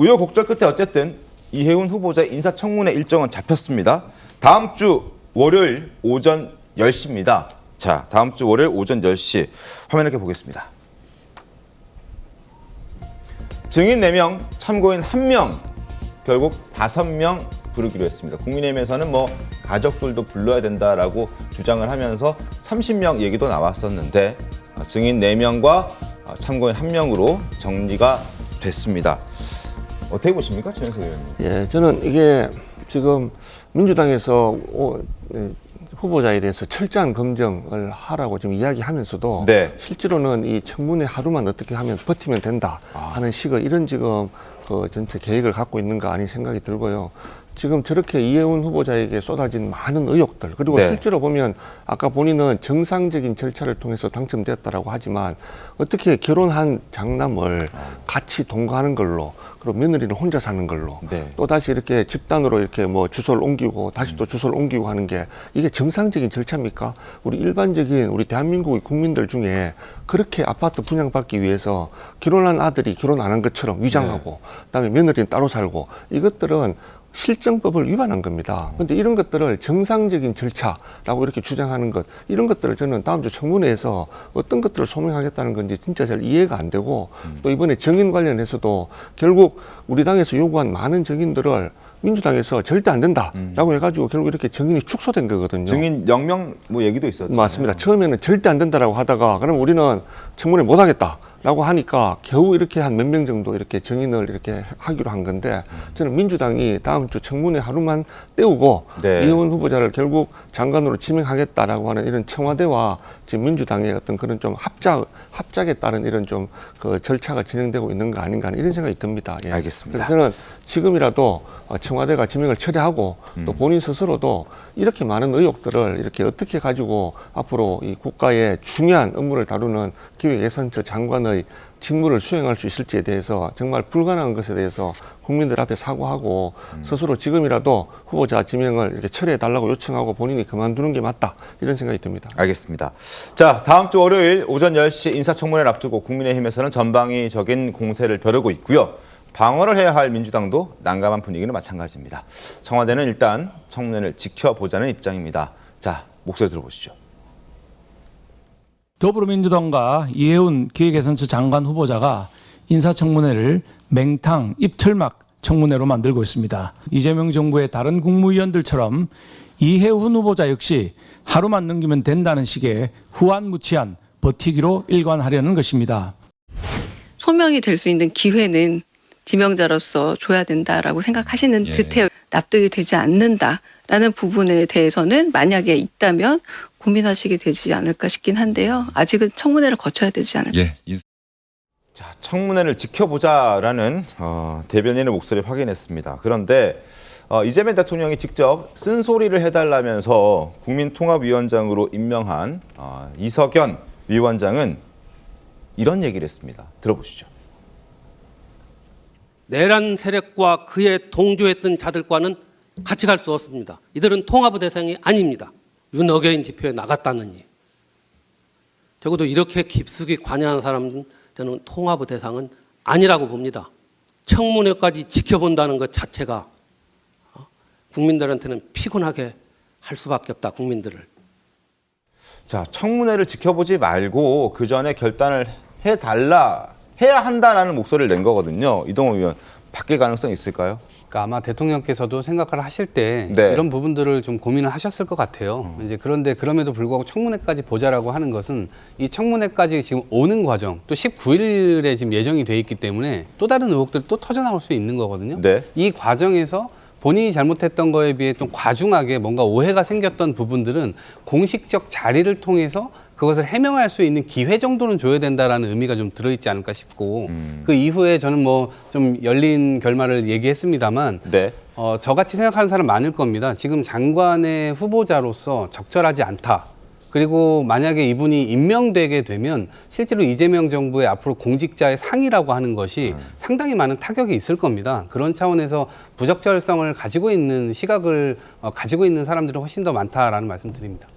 우여곡절 끝에 어쨌든 이해운 후보자 인사청문회 일정은 잡혔습니다. 다음 주 월요일 오전 10시입니다. 자, 다음 주 월요일 오전 10시 화면 이렇게 보겠습니다. 증인 4명, 참고인 1명, 결국 5명 부르기로 했습니다. 국민의힘에서는 가족들도 불러야 된다라고 주장을 하면서 30명 얘기도 나왔었는데 증인 4명과 참고인 1명으로 정리가 됐습니다. 어떻게 보십니까, 최현석 의원님? 예, 저는 이게 지금 민주당에서 후보자에 대해서 철저한 검증을 하라고 지금 이야기하면서도 네. 실제로는 이 청문회 하루만 어떻게 하면 버티면 된다 하는 식의 이런 지금 그 전체 계획을 갖고 있는가 아니 생각이 들고요. 지금 저렇게 이해운 후보자에게 쏟아진 많은 의혹들 그리고 네. 실제로 보면 아까 본인은 정상적인 절차를 통해서 당첨되었다라고 하지만 어떻게 결혼한 장남을 같이 동거하는 걸로 그리고 며느리는 혼자 사는 걸로 네. 또 다시 이렇게 집단으로 이렇게 주소를 옮기고 다시 또 주소를 옮기고 하는 게 이게 정상적인 절차입니까? 우리 일반적인 우리 대한민국의 국민들 중에 그렇게 아파트 분양받기 위해서 결혼한 아들이 결혼 안 한 것처럼 위장하고 그다음에 며느리는 따로 살고 이것들은 실정법을 위반한 겁니다. 그런데 이런 것들을 정상적인 절차라고 이렇게 주장하는 것, 이런 것들을 저는 다음 주 청문회에서 어떤 것들을 소명하겠다는 건지 진짜 잘 이해가 안 되고 또 이번에 정인 관련해서도 결국 우리 당에서 요구한 많은 정인들을 민주당에서 절대 안 된다라고 해가지고 결국 이렇게 정인이 축소된 거거든요. 증인 0명 얘기도 있었죠. 맞습니다. 처음에는 절대 안 된다라고 하다가 그럼 우리는 청문회 못 하겠다라고 하니까 겨우 이렇게 한 몇 명 정도 이렇게 정인을 이렇게 하기로 한 건데 저는 민주당이 다음 주 청문회 하루만 때우고 이해운 후보자를 결국 장관으로 지명하겠다라고 하는 이런 청와대와 지금 민주당의 어떤 그런 좀 합작에 따른 이런 좀 그 절차가 진행되고 있는 거 아닌가 하는 이런 생각이 듭니다. 예. 알겠습니다. 그래서 저는 지금이라도 청와대가 지명을 처리하고 또 본인 스스로도 이렇게 많은 의혹들을 이렇게 어떻게 가지고 앞으로 이 국가의 중요한 업무를 다루는 기획예산처 장관의 직무를 수행할 수 있을지에 대해서 정말 불가능한 것에 대해서 국민들 앞에 사과하고 스스로 지금이라도 후보자 지명을 이렇게 처리해달라고 요청하고 본인이 그만두는 게 맞다 이런 생각이 듭니다. 알겠습니다. 자, 다음 주 월요일 오전 10시 인사청문회를 앞두고 국민의힘에서는 전방위적인 공세를 벼르고 있고요. 방어를 해야 할 민주당도 난감한 분위기는 마찬가지입니다. 청와대는 일단 청문회를 지켜보자는 입장입니다. 자, 목소리 들어보시죠. 더불어민주당과 이해운 기획예산처 장관 후보자가 인사청문회를 맹탕, 입틀막 청문회로 만들고 있습니다. 이재명 정부의 다른 국무위원들처럼 이해운 후보자 역시 하루만 넘기면 된다는 식의 후안무치한 버티기로 일관하려는 것입니다. 소명이 될 수 있는 기회는 지명자로서 줘야 된다라고 생각하시는 듯해요. 납득이 되지 않는다라는 부분에 대해서는 만약에 있다면 고민하시게 되지 않을까 싶긴 한데요. 아직은 청문회를 거쳐야 되지 않을까. 자, 청문회를 지켜보자라는 대변인의 목소리를 확인했습니다. 그런데 이재명 대통령이 직접 쓴소리를 해달라면서 국민통합위원장으로 임명한 이석연 위원장은 이런 얘기를 했습니다. 들어보시죠. 내란 세력과 그에 동조했던 자들과는 같이 갈 수 없습니다. 이들은 통합의 대상이 아닙니다. 윤어게인 지표에 나갔다느니. 적어도 이렇게 깊숙이 관여한 사람은 저는 통합의 대상은 아니라고 봅니다. 청문회까지 지켜본다는 것 자체가 국민들한테는 피곤하게 할 수밖에 없다, 국민들을. 자, 청문회를 지켜보지 말고 그 전에 결단을 해야 한다라는 목소리를 낸 거거든요. 이동호 의원, 바뀔 가능성이 있을까요? 그러니까 아마 대통령께서도 생각을 하실 때 네. 이런 부분들을 좀 고민을 하셨을 것 같아요. 이제 그런데 그럼에도 불구하고 청문회까지 보자라고 하는 것은 이 청문회까지 지금 오는 과정 또 19일에 지금 예정이 돼 있기 때문에 또 다른 의혹들이 또 터져 나올 수 있는 거거든요. 네. 이 과정에서 본인이 잘못했던 거에 비해 좀 과중하게 뭔가 오해가 생겼던 부분들은 공식적 자리를 통해서 그것을 해명할 수 있는 기회 정도는 줘야 된다라는 의미가 좀 들어있지 않을까 싶고 그 이후에 저는 좀 열린 결말을 얘기했습니다만 네. 저같이 생각하는 사람 많을 겁니다. 지금 장관의 후보자로서 적절하지 않다. 그리고 만약에 이분이 임명되게 되면 실제로 이재명 정부의 앞으로 공직자의 상이라고 하는 것이 상당히 많은 타격이 있을 겁니다. 그런 차원에서 부적절성을 가지고 있는 시각을 가지고 있는 사람들이 훨씬 더 많다라는 말씀 드립니다.